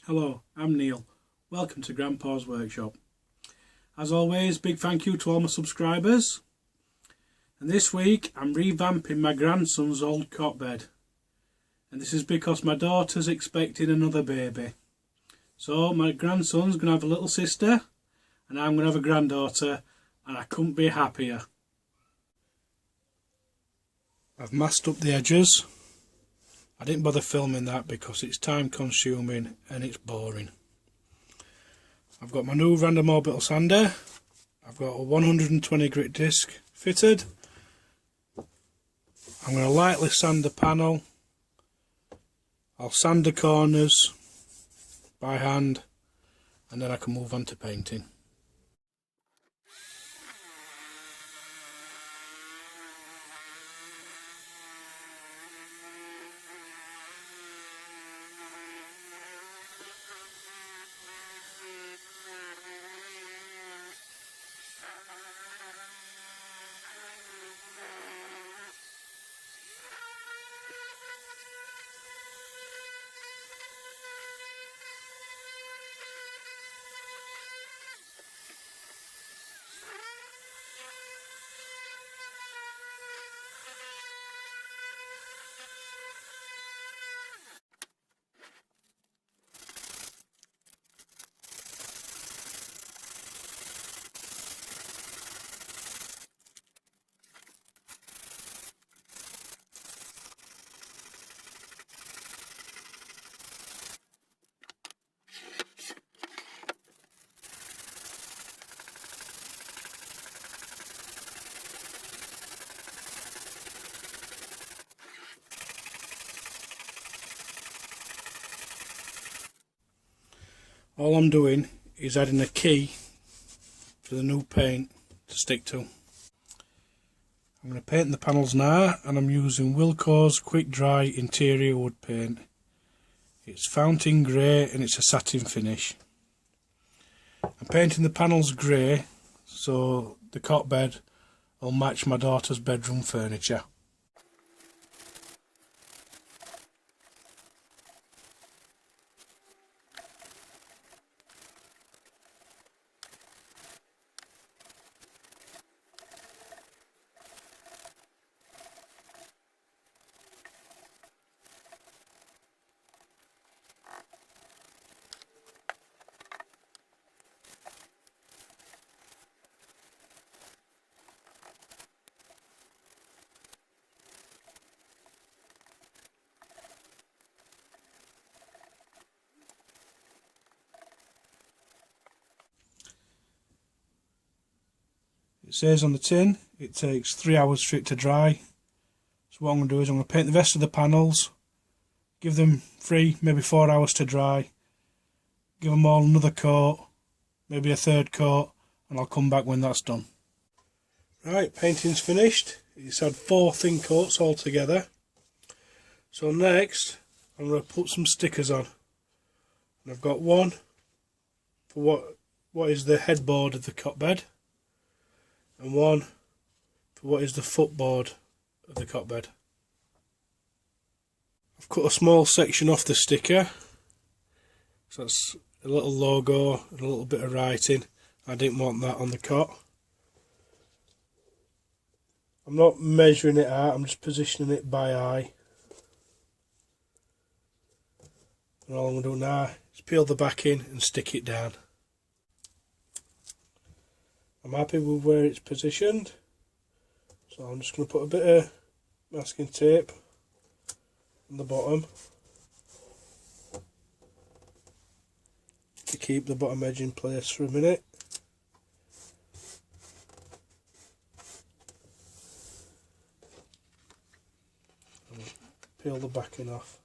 Hello, I'm Neil. Welcome to Grandpa's Workshop. As always, big thank you to all my subscribers. And this week I'm revamping my grandson's old cot bed. And this is because my daughter's expecting another baby. So my grandson's going to have a little sister and I'm going to have a granddaughter, and I couldn't be happier. I've masked up the edges. I didn't bother filming that because it's time consuming and it's boring. I've got my new random orbital sander. I've got a 120 grit disc fitted. I'm going to lightly sand the panel. I'll sand the corners by hand and then I can move on to painting. All I'm doing is adding a key for the new paint to stick to. I'm going to paint the panels now, and I'm using Wilko's Quick Dry Interior Wood Paint. It's fountain grey and it's a satin finish. I'm painting the panels grey so the cot bed will match my daughter's bedroom furniture. It says on the tin it takes 3 hours for it to dry. So what I'm going to do is I'm going to paint the rest of the panels, give them 3, maybe 4 hours to dry, give them all another coat, maybe a third coat, and I'll come back when that's done. Right, painting's finished. It's had 4 thin coats all together. So next I'm going to put some stickers on. And I've got one for what is the headboard of the cot bed, and one for what is the footboard of the cot bed. I've cut a small section off the sticker, so that's a little logo and a little bit of writing. I didn't want that on the cot. I'm not measuring it out, I'm just positioning it by eye. And all I'm going to do now is peel the backing and stick it down. I'm happy with where it's positioned, so I'm just going to put a bit of masking tape on the bottom to keep the bottom edge in place for a minute. And peel the backing off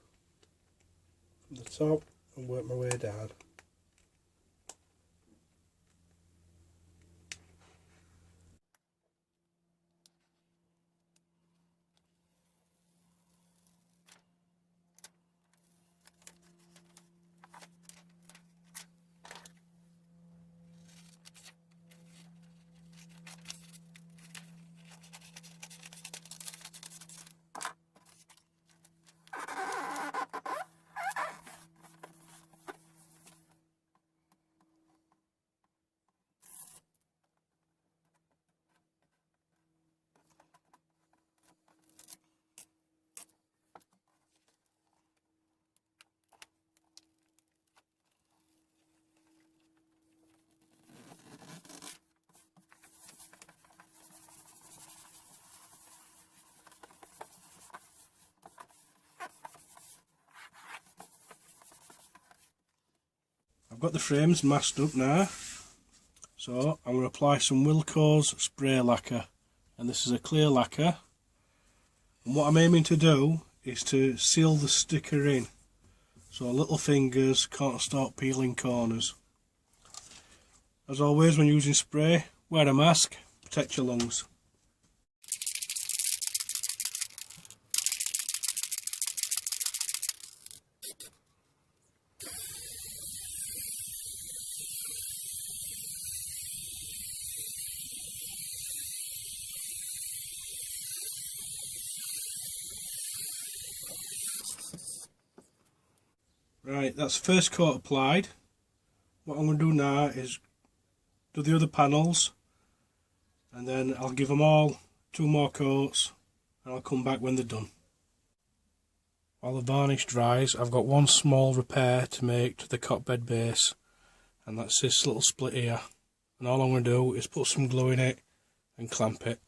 from the top and work my way down. I've got the frames masked up now, so I'm going to apply some Wilko's spray lacquer, and this is a clear lacquer, and what I'm aiming to do is to seal the sticker in so little fingers can't start peeling corners. As always, when using spray, wear a mask, protect your lungs. Right, that's the first coat applied. What I'm going to do now is do the other panels, and then I'll give them all 2 more coats, and I'll come back when they're done. While the varnish dries, I've got one small repair to make to the cot bed base, and that's this little split here, and all I'm going to do is put some glue in it and clamp it.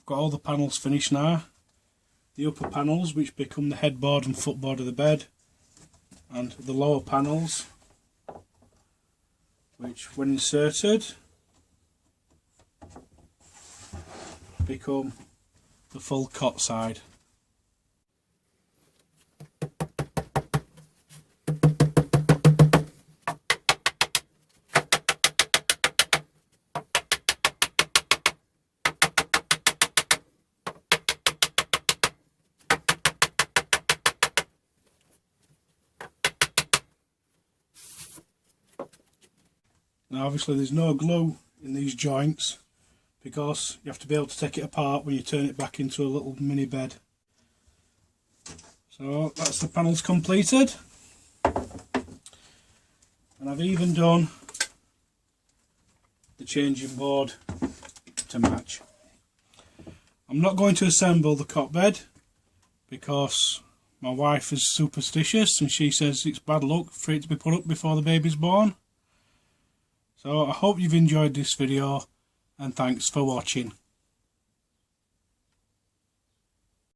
Got all the panels finished now. The upper panels, which become the headboard and footboard of the bed, and the lower panels, which when inserted become the full cot side. Now obviously there's no glue in these joints because you have to be able to take it apart when you turn it back into a little mini bed. So that's the panels completed, and I've even done the changing board to match. I'm not going to assemble the cot bed because my wife is superstitious and she says it's bad luck for it to be put up before the baby's born. So I hope you've enjoyed this video, and thanks for watching.